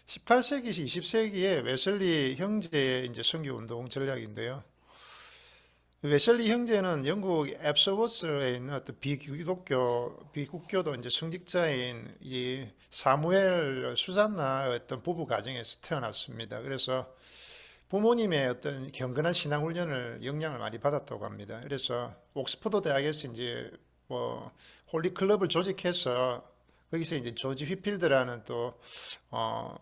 18세기, 20세기에 웨슬리 형제의 이제 선교 운동 전략인데요. 웨슬리 형제는 영국 앱서워스에 있는 어떤 비국교도 이제 성직자인 이 사무엘 수잔나 어떤 부부 가정에서 태어났습니다. 그래서 부모님의 어떤 경건한 신앙 훈련을 영향을 많이 받았다고 합니다. 그래서 옥스퍼드 대학에서 이제 뭐 홀리 클럽을 조직해서 거기서 이제 조지 휘필드라는 또 어,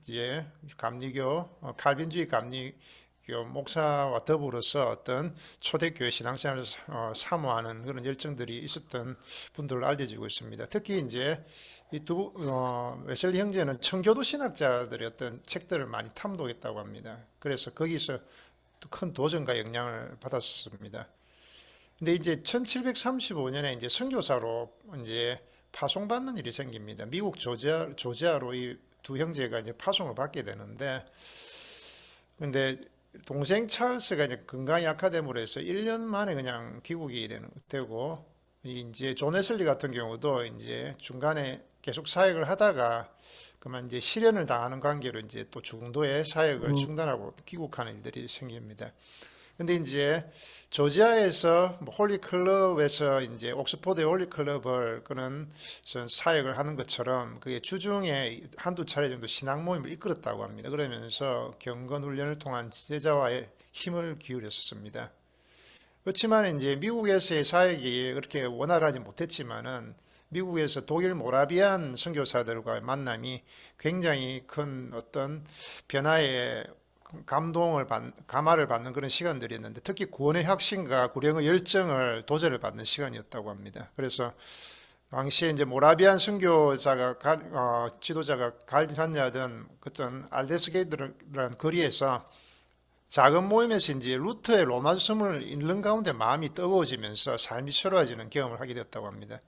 이제 감리교 칼빈주의 감리교 목사와 더불어서 어떤 초대교회 신앙생활을 사모하는 그런 열정들이 있었던 분들로 알려지고 있습니다. 특히 이제 이두 웨슬리 형제는 청교도 신학자들의 어떤 책들을 많이 탐독했다고 합니다. 그래서 거기서 큰 도전과 영향을 받았습니다. 근데 이제 1735년에 이제 선교사로 이제 파송받는 일이 생깁니다. 미국 조지아로 이 두 형제가 이제 파송을 받게 되는데, 근데 동생 찰스가 이제 건강이 약화됨으로 해서 1년 만에 그냥 귀국이 되고, 이제 존 웨슬리 같은 경우도 이제 중간에 계속 사역을 하다가 그만 이제 실연을 당하는 관계로 이제 또 중도에 사역을 중단하고 귀국하는 일들이 생깁니다. 근데 이제 조지아에서 뭐 홀리 클럽에서 이제 옥스퍼드의 홀리 클럽을 그런 사역을 하는 것처럼 그게 주중에 한두 차례 정도 신앙 모임을 이끌었다고 합니다. 그러면서 경건 훈련을 통한 제자와의 힘을 기울였었습니다. 그렇지만 이제 미국에서의 사역이 그렇게 원활하지 못했지만은 미국에서 독일 모라비안 선교사들과의 만남이 굉장히 큰 어떤 변화의 감화를 받는 그런 시간들이었는데, 특히 구원의 혁신과 구령의 열정을 도전을 받는 시간이었다고 합니다. 그래서 당시에 이제 모라비안 선교자가 지도자가 관리하던 어떤 알데스게이트라는 거리에서 작은 모임에서 이제 루터의 로마서문을 읽는 가운데 마음이 뜨거워지면서 삶이 새로워지는 경험을 하게 됐다고 합니다.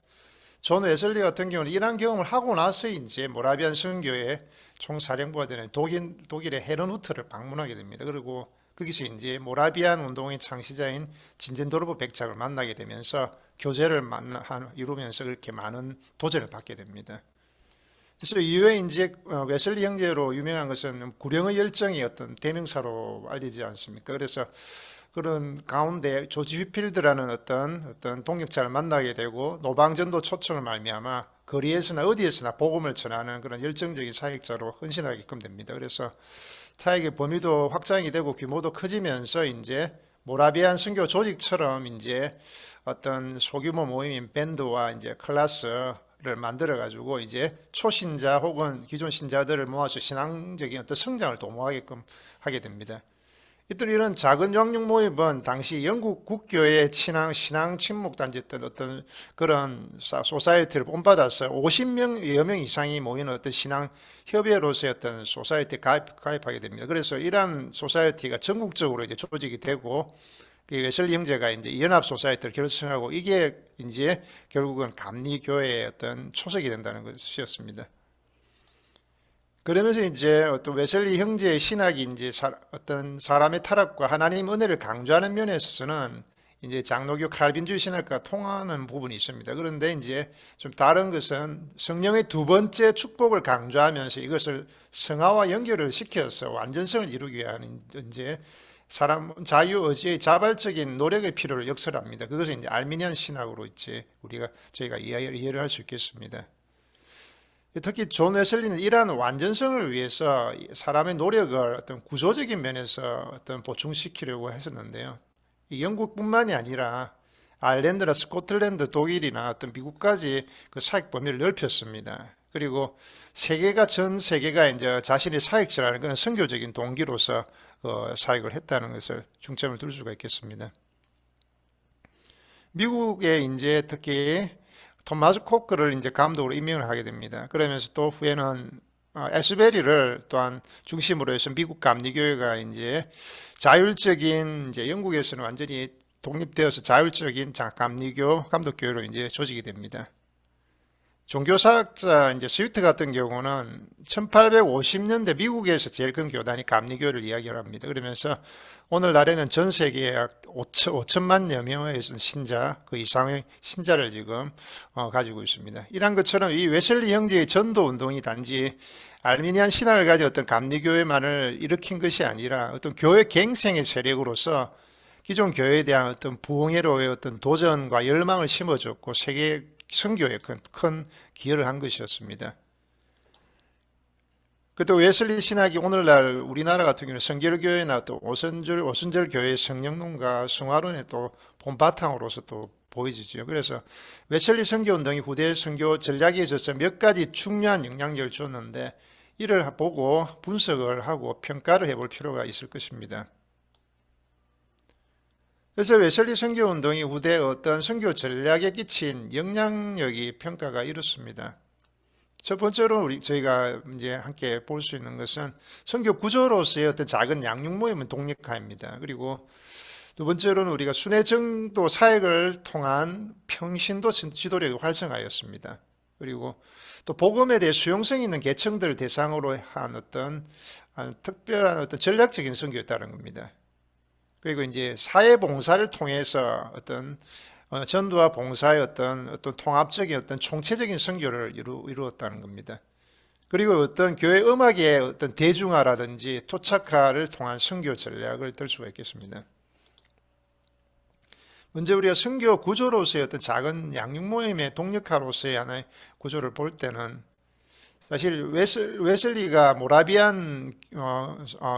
존 웨슬리 같은 경우는 이러한 경험을 하고 나서 이제 모라비안 선교의 총사령부가 되는 독일의 헤르누트를 방문하게 됩니다. 그리고 거기서 이제 모라비안 운동의 창시자인 진젠도르프 백작을 만나게 되면서 교제를 이루면서 그렇게 많은 도전을 받게 됩니다. 그래서 이후에 이제 웨슬리 형제로 유명한 것은 구령의 열정이 어떤 대명사로 알리지 않습니까? 그래서 그런 가운데 조지 휘필드라는 어떤 동역자를 만나게 되고 노방전도 초청을 말미암아 거리에서나 어디에서나 복음을 전하는 그런 열정적인 사역자로 헌신하게끔 됩니다. 그래서 사역의 범위도 확장이 되고 규모도 커지면서 이제 모라비안 선교 조직처럼 이제 어떤 소규모 모임인 밴드와 이제 클래스를 만들어 가지고 이제 초신자 혹은 기존 신자들을 모아서 신앙적인 어떤 성장을 도모하게끔 하게 됩니다. 이런 작은 양육 모임은 당시 영국 국교의 신앙 침묵 단지였던 어떤 그런 소사이어티를 본받아서 50명여 명 이상이 모이는 어떤 신앙 협의회로서의 어떤 소사이어티에 가입하게 됩니다. 그래서 이러한 소사이어티가 전국적으로 이제 조직이 되고 그 웨슬리 형제가 이제 연합 소사이어티를 결성하고 이게 이제 결국은 감리교회의 어떤 초석이 된다는 것이었습니다. 그러면서 이제 어떤 웨슬리 형제의 신학이 이제 어떤 사람의 타락과 하나님 은혜를 강조하는 면에 있어서는 이제 장로교 칼빈주의 신학과 통하는 부분이 있습니다. 그런데 이제 좀 다른 것은 성령의 두 번째 축복을 강조하면서 이것을 성화와 연결을 시켜서 완전성을 이루기 위한 이제 사람 자유 의지의 자발적인 노력의 필요를 역설합니다. 그것을 이제 알미니안 신학으로 이제 저희가 이해를 할 수 있겠습니다. 특히 존 웨슬리는 이러한 완전성을 위해서 사람의 노력을 어떤 구조적인 면에서 어떤 보충시키려고 했었는데요. 영국뿐만이 아니라 아일랜드나 스코틀랜드, 독일이나 어떤 미국까지 그 사역 범위를 넓혔습니다. 그리고 전 세계가 이제 자신의 사역지라는 그런 선교적인 동기로서 사역을 했다는 것을 중점을 둘 수가 있겠습니다. 미국에 이제 특히 토마스 코크를 이제 감독으로 임명을 하게 됩니다. 그러면서 또 후에는 에스베리를 또한 중심으로 해서 미국 감리교회가 이제 자율적인 이제 영국에서는 완전히 독립되어서 자율적인 감리교 감독교회로 이제 조직이 됩니다. 종교사학자 이제 스위트 같은 경우는 1850년대 미국에서 제일 큰 교단이 감리교를 이야기를 합니다. 그러면서 오늘날에는 전 세계에 약 5천만여 명의 신자, 그 이상의 신자를 지금 가지고 있습니다. 이런 것처럼 이 웨슬리 형제의 전도 운동이 단지 알미니안 신학을 가진 어떤 감리교회만을 일으킨 것이 아니라 어떤 교회 갱생의 세력으로서 기존 교회에 대한 어떤 부흥회로의 어떤 도전과 열망을 심어줬고 세계 선교에 큰 기여를 한 것이었습니다. 그또 웨슬리 신학이 오늘날 우리나라 같은 경우는 성결교회나 또 오순절 교회의 성령론과 성화론의 또 본바탕으로서 또 보여지죠. 그래서 웨슬리 선교 운동이 후대 선교 전략에 있어서 몇 가지 중요한 영향력을 줬는데 이를 보고 분석을 하고 평가를 해볼 필요가 있을 것입니다. 그래서 웨슬리 선교 운동이 후대 어떤 선교 전략에 끼친 영향력이 평가가 이렇습니다. 첫 번째로 저희가 이제 함께 볼 수 있는 것은 선교 구조로서의 어떤 작은 양육 모임은 독립화입니다. 그리고 두 번째로는 우리가 순회 정도 사역을 통한 평신도 지도력이 활성화였습니다. 그리고 또 복음에 대해 수용성 있는 계층들을 대상으로 한 어떤 특별한 어떤 전략적인 선교였다는 겁니다. 그리고 이제 사회봉사를 통해서 어떤 전도와 봉사의 어떤 통합적인 어떤 총체적인 선교를 이루었다는 겁니다. 그리고 어떤 교회 음악의 어떤 대중화라든지 토착화를 통한 선교 전략을 들 수가 있겠습니다. 먼저 우리가 선교 구조로서의 어떤 작은 양육 모임의 동력화로서의 하나의 구조를 볼 때는 사실 웨슬리가 모라비안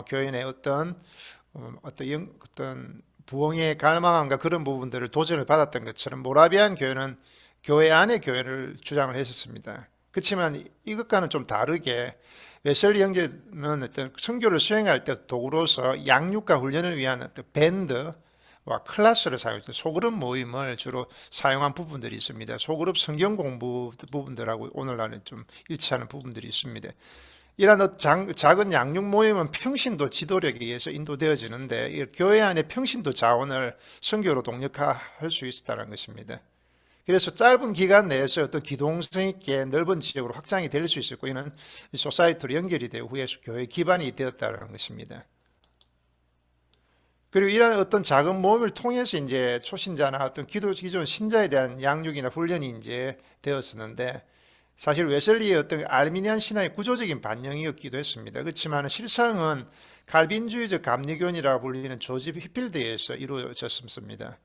교회 내 어떤 부흥에 갈망함과 그런 부분들을 도전을 받았던 것처럼 모라비안 교회는 교회 안의 교회를 주장을 했었습니다. 그렇지만 이것과는 좀 다르게 웨슬리 형제는 어떤 선교를 수행할 때 도구로서 양육과 훈련을 위한 어떤 밴드와 클래스를 사용해서 소그룹 모임을 주로 사용한 부분들이 있습니다. 소그룹 성경 공부 부분들하고 오늘날은 좀 일치하는 부분들이 있습니다. 이러한 작은 양육 모임은 평신도 지도력에 의해서 인도되어지는데 교회 안에 평신도 자원을 선교로 동력화할 수 있었다는 것입니다. 그래서 짧은 기간 내에서 어떤 기동성 있게 넓은 지역으로 확장이 될 수 있었고 이는 소사이트로 연결이 되어 후에 교회 기반이 되었다는 것입니다. 그리고 이러한 어떤 작은 모임을 통해서 이제 초신자나 어떤 기존 신자에 대한 양육이나 훈련이 이제 되었었는데 사실 웨슬리의 어떤 알미니안 신화의 구조적인 반영이었기도 했습니다. 그렇지만 실상은 칼빈주의적 감리교이라고 불리는 조지 휘필드에서 이루어졌습니다.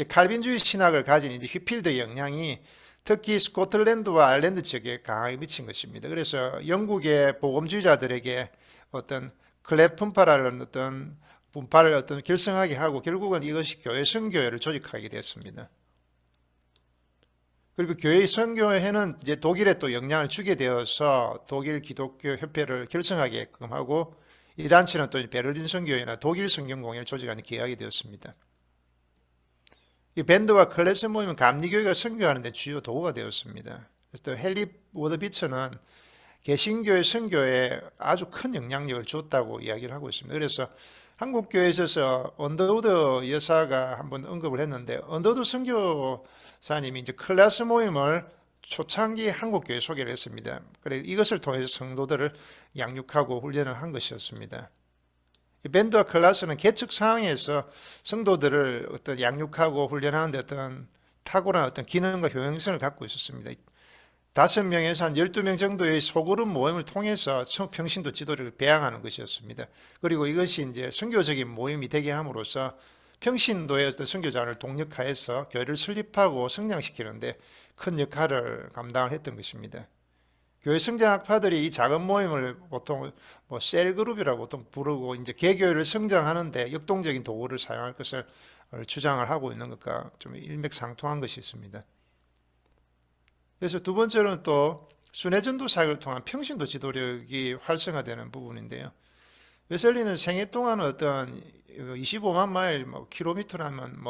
칼빈주의 신학을 가진 이제 휘필드의 영향이 특히 스코틀랜드와 아일랜드 지역에 강하게 미친 것입니다. 그래서 영국의 복음주의자들에게 어떤 클랩 분파라는 어떤 분파를 어떤 결성하게 하고 결국은 이것이 교회 선교회를 조직하게 됐습니다. 그리고 교회 선교회는 이제 독일에 또 영향을 주게 되어서 독일 기독교 협회를 결성하게끔 하고 이 단체는 또 베를린 선교회나 독일 성경공회를 조직하는 기획하게 되었습니다. 이 밴드와 클래스 모임은 감리교회가 선교하는 데 주요 도구가 되었습니다. 그래서 또 헨리 워드비츠는 개신교의 선교에 아주 큰 영향력을 줬다고 이야기를 하고 있습니다. 그래서 한국교회에 있어서 언더우드 여사가 한번 언급을 했는데 언더우드 선교사님이 이제 클래스 모임을 초창기 한국교회 소개를 했습니다. 그래 이것을 통해서 성도들을 양육하고 훈련을 한 것이었습니다. 이 밴드와 클래스는 개척 상황에서 성도들을 어떤 양육하고 훈련하는데 어떤 탁월한 어떤 기능과 효용성을 갖고 있었습니다. 5명에서 한 12명 정도의 소그룹 모임을 통해서 평신도 지도를 배양하는 것이었습니다. 그리고 이것이 이제 선교적인 모임이 되게 함으로써 평신도의 어떤 선교자를 동력화해서 교회를 설립하고 성장시키는데 큰 역할을 감당을 했던 것입니다. 교회 성장학파들이 이 작은 모임을 보통 셀그룹이라고 보통 부르고 이제 개교회를 성장하는데 역동적인 도구를 사용할 것을 주장을 하고 있는 것과 좀 일맥상통한 것이 있습니다. 그래서 두 번째로는 또 순회전도 사역을 통한 평신도 지도력이 활성화되는 부분인데요. 웨슬리는 생애 동안 어떤 25만 마일 킬로미터라면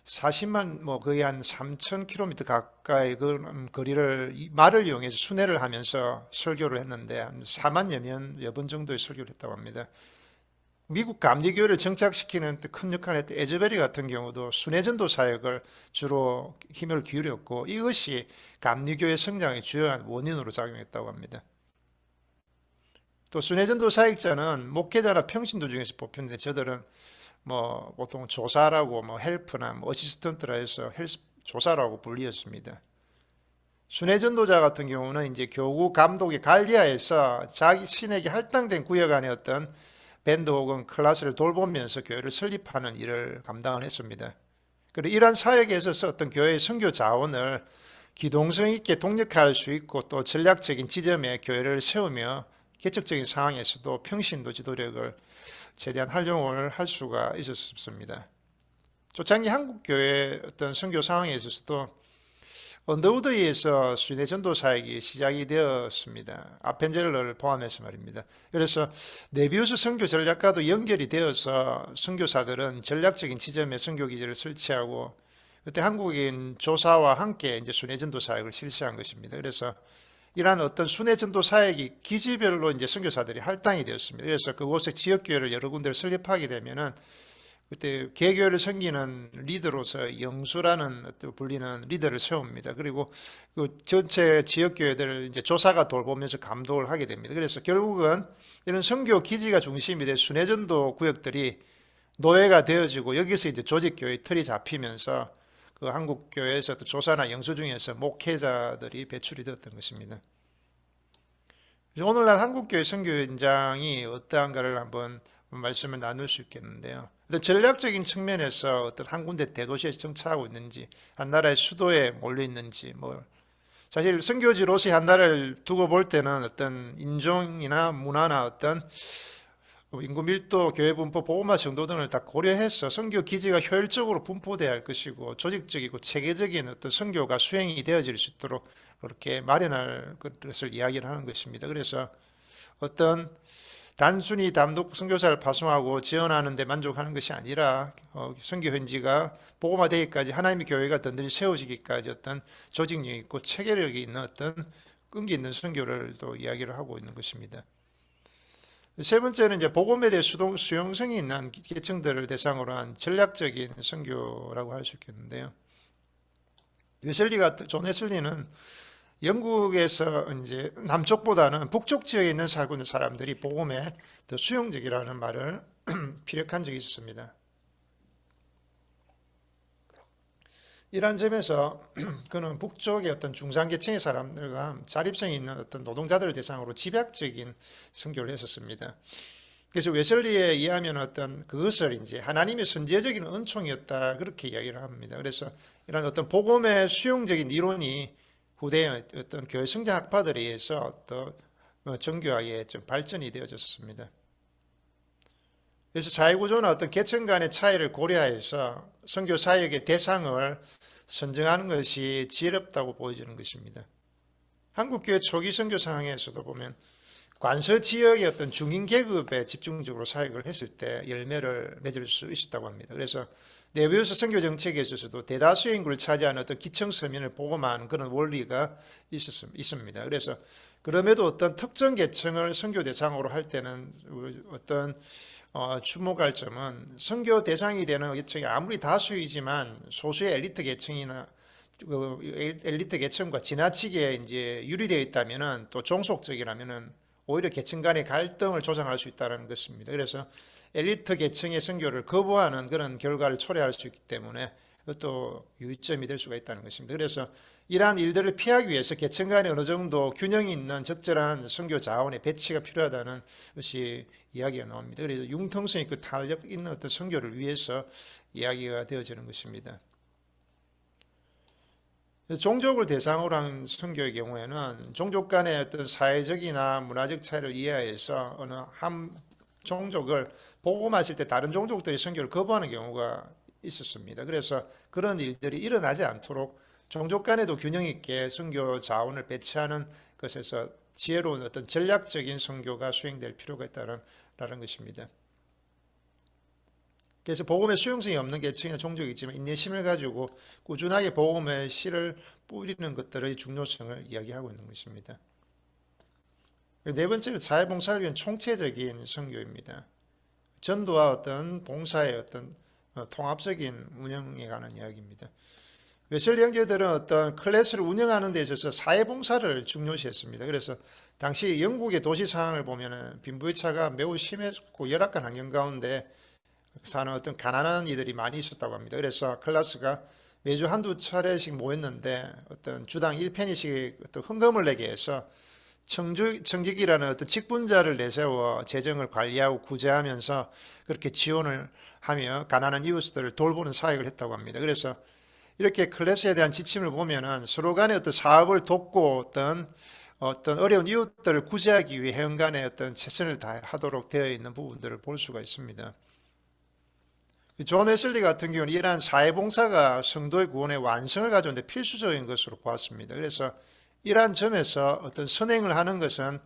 40만 거의 한 3,000km 가까이 그런 거리를 말을 이용해서 순회를 하면서 설교를 했는데 한 4만여 번 정도의 설교를 했다고 합니다. 미국 감리교회를 정착시키는 큰 역할을 했던 에즈베리 같은 경우도 순회전도 사역을 주로 힘을 기울였고 이것이 감리교회 성장의 주요한 원인으로 작용했다고 합니다. 또 순회전도 사역자는 목회자나 평신도 중에서 뽑혔는데 저들은 뭐 보통 조사라고 뭐 헬프나 뭐 어시스턴트라 해서 조사라고 불리었습니다. 순회전도자 같은 경우는 이제 교구 감독의 관리하에서 자기 신에게 할당된 구역 안에 어떤 밴드 혹은 클래스를 돌보면서 교회를 설립하는 일을 감당을 했습니다. 그리고 이러한 사역에 있어서 어떤 교회의 선교 자원을 기동성 있게 독립할 수 있고 또 전략적인 지점에 교회를 세우며 개척적인 상황에서도 평신도 지도력을 최대한 활용을 할 수가 있었습니다. 초창기 한국 교회 어떤 선교 상황에 있어서도 언더우드에서 순회 전도 사역이 시작이 되었습니다. 아펜젤러를 포함해서 말입니다. 그래서 네비우스 선교 전략과도 연결이 되어서 선교사들은 전략적인 지점에 선교 기지를 설치하고 그때 한국인 조사와 함께 이제 순회 전도 사역을 실시한 것입니다. 그래서 이러한 어떤 순회 전도 사역이 기지별로 이제 선교사들이 할당이 되었습니다. 그래서 그곳에 지역 교회를 여러 군데를 설립하게 되면은 그때 개교회를 섬기는 리더로서 영수라는 불리는 리더를 세웁니다. 그리고 그 전체 지역 교회들을 이제 조사가 돌보면서 감독을 하게 됩니다. 그래서 결국은 이런 선교 기지가 중심이 된 순회전도 구역들이 노예가 되어지고 여기서 이제 조직교회 틀이 잡히면서 그 한국 교회에서 또 조사나 영수 중에서 목회자들이 배출이 되었던 것입니다. 오늘날 한국교회 선교 현장이 어떠한가를 한번 말씀을 나눌 수 있겠는데요. 전략적인 측면에서 어떤 한 군데 대도시에서 정착하고 있는지, 한 나라의 수도에 몰려 있는지, 사실 선교지로서 한 나라를 두고 볼 때는 어떤 인종이나 문화나 어떤 인구 밀도, 교회 분포, 보호막 정도 등을 다 고려해서 선교 기지가 효율적으로 분포돼야 할 것이고 조직적이고 체계적인 어떤 선교가 수행이 되어질 수 있도록 그렇게 마련할 것을 이야기를 하는 것입니다. 그래서 어떤 단순히 단독 선교사를 파송하고 지원하는 데 만족하는 것이 아니라 선교 현지가 복음화되기까지 하나님의 교회가 든든히 세워지기까지 어떤 조직력 있고 체계력이 있는 어떤 끈기 있는 선교를 또 이야기를 하고 있는 것입니다. 세 번째는 이제 복음에 대해 수용성이 있는 계층들을 대상으로 한 전략적인 선교라고 할 수 있겠는데요. 존 웨슬리는 영국에서 이제 남쪽보다는 북쪽 지역에 있는 살고 있는 사람들이 복음에 더 수용적이라는 말을 피력한 적이 있었습니다. 이러한 점에서 그는 북쪽의 어떤 중산계층의 사람들과 자립성이 있는 어떤 노동자들을 대상으로 집약적인 선교를 했었습니다. 그래서 웨슬리에 의하면 어떤 그것을 이제 하나님의 선제적인 은총이었다 그렇게 이야기를 합니다. 그래서 이런 어떤 복음의 수용적인 이론이 후대의 어떤 교회 성장 학파들에 의해서 또 정교하게 좀 발전이 되어졌습니다. 그래서 사회구조나 어떤 계층 간의 차이를 고려해서 선교 사역의 대상을 선정하는 것이 지혜롭다고 보여지는 것입니다. 한국교회 초기 선교 상황에서도 보면 관서 지역의 어떤 중인 계급에 집중적으로 사역을 했을 때 열매를 맺을 수 있었다고 합니다. 그래서 네비우스 선교 정책에 있어서도 대다수의 인구를 차지하는 어떤 기층 서민을 보고만 그런 원리가 있습니다. 그래서 그럼에도 어떤 특정 계층을 선교 대상으로 할 때는 어떤 주목할 점은 선교 대상이 되는 계층이 아무리 다수이지만 소수의 엘리트 계층이나 엘리트 계층과 지나치게 이제 유리되어 있다면은 또 종속적이라면은 오히려 계층 간의 갈등을 조장할 수 있다는 것입니다. 그래서 엘리트 계층의 선교를 거부하는 그런 결과를 초래할 수 있기 때문에 그것도 유의점이 될 수가 있다는 것입니다. 그래서 이러한 일들을 피하기 위해서 계층 간에 어느 정도 균형이 있는 적절한 선교 자원의 배치가 필요하다는 것이 이야기가 나옵니다. 그래서 융통성 있고 탄력 있는 어떤 선교를 위해서 이야기가 되어지는 것입니다. 종족을 대상으로 한 선교의 경우에는 종족 간의 어떤 사회적이나 문화적 차이를 이해해서 어느 한 종족을 복음하실 때 다른 종족들이 선교를 거부하는 경우가 있었습니다. 그래서 그런 일들이 일어나지 않도록 종족 간에도 균형 있게 선교 자원을 배치하는 것에서 지혜로운 어떤 전략적인 선교가 수행될 필요가 있다는 것입니다. 그래서 복음의 수용성이 없는 계층의 종족이 있지만 인내심을 가지고 꾸준하게 복음의 씨를 뿌리는 것들의 중요성을 이야기하고 있는 것입니다. 네 번째는 사회봉사를 위한 총체적인 선교입니다. 전도와 어떤 봉사의 어떤 통합적인 운영에 관한 이야기입니다. 웨슬리 형제들은 어떤 클래스를 운영하는 데 있어서 사회봉사를 중요시했습니다. 그래서 당시 영국의 도시 상황을 보면은 빈부의차가 매우 심했고 열악한 환경 가운데 사는 어떤 가난한 이들이 많이 있었다고 합니다. 그래서 클래스가 매주 한두 차례씩 모였는데 어떤 주당 1페니씩 어떤 헌금을 내게 해서 청직이라는 어떤 직분자를 내세워 재정을 관리하고 구제하면서 그렇게 지원을 하며 가난한 이웃들을 돌보는 사역을 했다고 합니다. 그래서 이렇게 클래스에 대한 지침을 보면은 서로 간에 어떤 사업을 돕고 어떤 어려운 이웃들을 구제하기 위해 회원간에 어떤 최선을 다하도록 되어 있는 부분들을 볼 수가 있습니다. 존 웨슬리 같은 경우는 이러한 사회봉사가 성도의 구원의 완성을 가져오는 데 필수적인 것으로 보았습니다. 그래서 이러한 점에서 어떤 선행을 하는 것은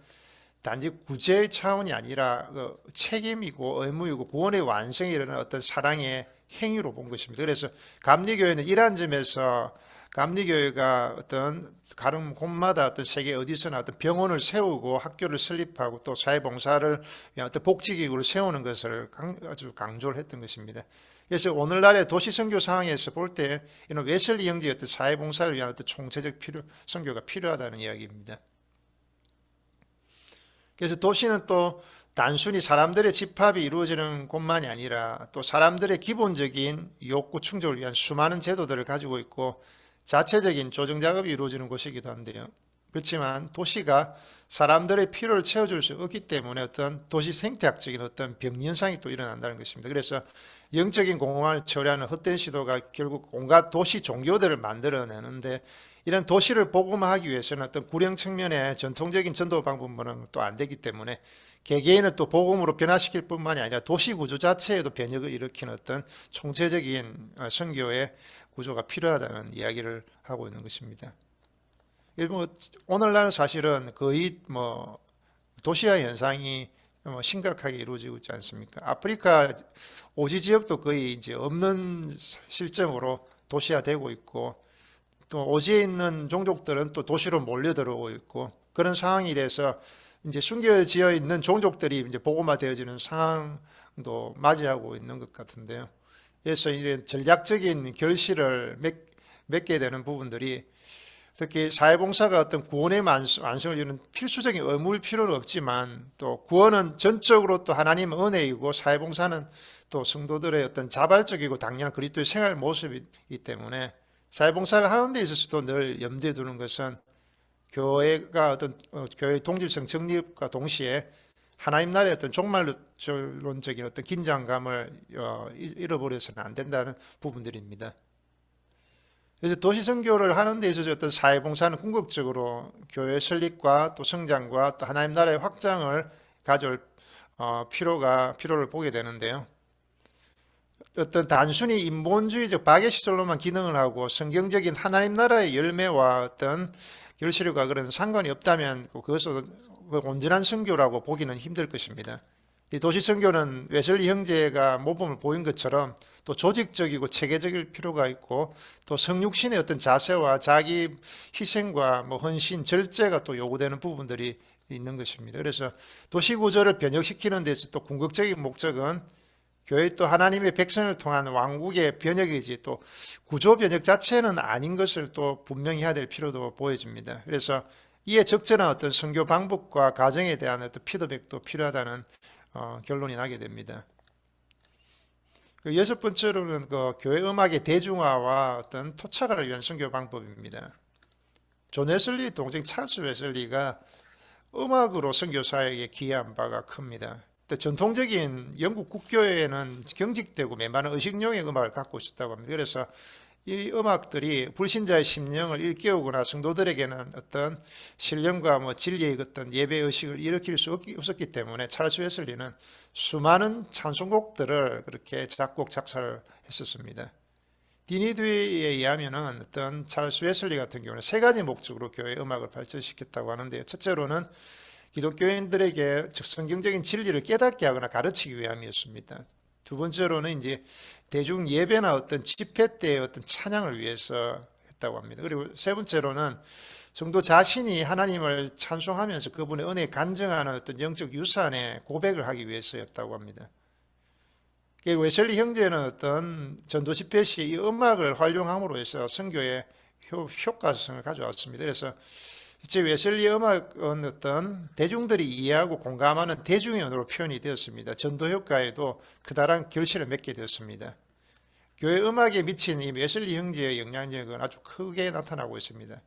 단지 구제의 차원이 아니라 책임이고 의무이고 구원의 완성에 이르는 어떤 사랑의 행위로 본 것입니다. 그래서 감리교회는 이러한 점에서 감리교회가 어떤 가는 곳마다 어떤 세계 어디서나 어떤 병원을 세우고 학교를 설립하고 또 사회봉사를 위한 어떤 복지기구를 세우는 것을 아주 강조를 했던 것입니다. 그래서 오늘날의 도시 선교 상황에서 볼 때 이런 웨슬리 형제의 어떤 사회봉사를 위한 어떤 총체적 선교가 필요하다는 이야기입니다. 그래서 도시는 또 단순히 사람들의 집합이 이루어지는 곳만이 아니라 또 사람들의 기본적인 욕구 충족을 위한 수많은 제도들을 가지고 있고 자체적인 조정 작업이 이루어지는 곳이기도 한데요. 그렇지만 도시가 사람들의 필요를 채워줄 수 없기 때문에 어떤 도시 생태학적인 어떤 병리현상이 또 일어난다는 것입니다. 그래서 영적인 공허를 처리하는 헛된 시도가 결국 온갖 도시 종교들을 만들어내는데 이런 도시를 복음화하기 위해서는 어떤 구령 측면의 전통적인 전도 방법은 또 안 되기 때문에 개개인을 또 복음으로 변화시킬 뿐만이 아니라 도시 구조 자체에도 변혁을 일으키는 어떤 총체적인 선교의 구조가 필요하다는 이야기를 하고 있는 것입니다. 오늘날은 사실은 거의 도시화 현상이 심각하게 이루어지고 있지 않습니까? 아프리카 오지 지역도 거의 이제 없는 실정으로 도시화되고 있고 또 오지에 있는 종족들은 또 도시로 몰려들어오고 있고 그런 상황이 돼서 이제 숨겨져 있는 종족들이 이제 복음화되어지는 상황도 맞이하고 있는 것 같은데요. 그래서 이런 전략적인 결실을 맺게 되는 부분들이 특히 사회봉사가 어떤 구원의 완성을 이루는 필수적인 의무일 필요는 없지만 또 구원은 전적으로 또 하나님 은혜이고 사회봉사는 또 성도들의 어떤 자발적이고 당연한 그리스도의 생활 모습이기 때문에 사회봉사를 하는 데 있어서도 늘 염두에 두는 것은 교회가 어떤 교회의 동질성 정립과 동시에 하나님 나라의 어떤 종말론적인 어떤 긴장감을 잃어버려서는 안 된다는 부분들입니다. 그래서 도시 선교를 하는 데 있어서 어떤 사회봉사는 궁극적으로 교회 설립과 또 성장과 또 하나님 나라의 확장을 가져올 필요를 보게 되는데요. 어떤 단순히 인본주의적 박애시설로만 기능을 하고 성경적인 하나님 나라의 열매와 어떤 결실과 그런 상관이 없다면 그것은 온전한 선교라고 보기는 힘들 것입니다. 이 도시 선교는 웨슬리 형제가 모범을 보인 것처럼 또 조직적이고 체계적일 필요가 있고 또 성육신의 어떤 자세와 자기 희생과 헌신, 절제가 또 요구되는 부분들이 있는 것입니다. 그래서 도시 구조를 변혁시키는 데서 또 궁극적인 목적은 교회 또 하나님의 백성을 통한 왕국의 변혁이지 또 구조 변혁 자체는 아닌 것을 또 분명히 해야 될 필요도 보여집니다. 그래서 이에 적절한 어떤 선교 방법과 과정에 대한 어떤 피드백도 필요하다는 결론이 나게 됩니다. 여섯 번째로는 교회 음악의 대중화와 어떤 토착화를 위한 선교 방법입니다. 존 웨슬리 동생 찰스 웨슬리가 음악으로 선교 사역에 기여한 바가 큽니다. 전통적인 영국 국교회에는 경직되고 맨발한 의식용의 음악을 갖고 있었다고 합니다. 그래서 이 음악들이 불신자의 심령을 일깨우거나 성도들에게는 어떤 신령과 진리의 어떤 예배 의식을 일으킬 수 없었기 때문에 찰스 웨슬리는 수많은 찬송곡들을 그렇게 작곡 작사를 했었습니다. 디니드에 의하면은 어떤 찰스 웨슬리 같은 경우는 세 가지 목적으로 교회 음악을 발전시켰다고 하는데요. 첫째로는 기독교인들에게 성경적인 진리를 깨닫게 하거나 가르치기 위함이었습니다. 두 번째로는 이제 대중 예배나 어떤 집회 때의 어떤 찬양을 위해서 했다고 합니다. 그리고 세 번째로는 성도 자신이 하나님을 찬송하면서 그분의 은혜에 간증하는 어떤 영적 유산의 고백을 하기 위해서였다고 합니다. 웨슬리 형제는 어떤 전도 집회 시 이 음악을 활용함으로 해서 선교에 효과성을 가져왔습니다. 그래서 제 웨슬리 음악은 어떤 대중들이 이해하고 공감하는 대중의 언어로 표현이 되었습니다. 전도 효과에도 그다란 결실을 맺게 되었습니다. 교회 음악에 미친 이 웨슬리 형제의 영향력은 아주 크게 나타나고 있습니다.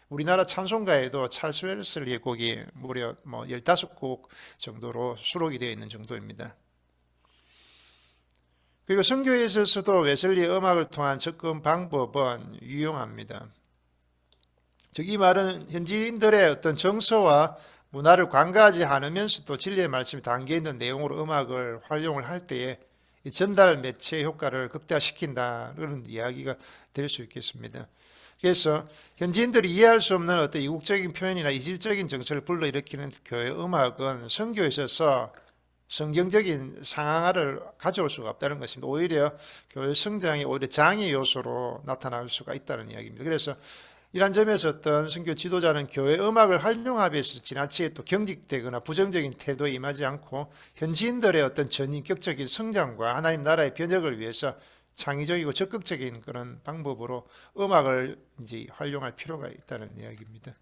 우리나라 찬송가에도 찰스 웨슬리의 곡이 무려 15곡 정도로 수록이 되어 있는 정도입니다. 그리고 선교에 있어서도 웨슬리의 음악을 통한 접근 방법은 유용합니다. 즉 이 말은 현지인들의 어떤 정서와 문화를 관가하지 않으면서도 진리의 말씀이 담겨 있는 내용으로 음악을 활용을 할 때에 이 전달 매체 효과를 극대화시킨다는 이야기가 될 수 있겠습니다. 그래서 현지인들이 이해할 수 없는 어떤 이국적인 표현이나 이질적인 정서를 불러일으키는 교회 음악은 선교에 있어서 성경적인 상황을 가져올 수가 없다는 것입니다. 오히려 교회 성장이 오히려 장애 요소로 나타날 수가 있다는 이야기입니다. 그래서 이런 점에서 어떤 선교 지도자는 교회 음악을 활용함에 있어서 지나치게 또 경직되거나 부정적인 태도에 임하지 않고 현지인들의 어떤 전인격적인 성장과 하나님 나라의 변혁을 위해서 창의적이고 적극적인 그런 방법으로 음악을 이제 활용할 필요가 있다는 이야기입니다.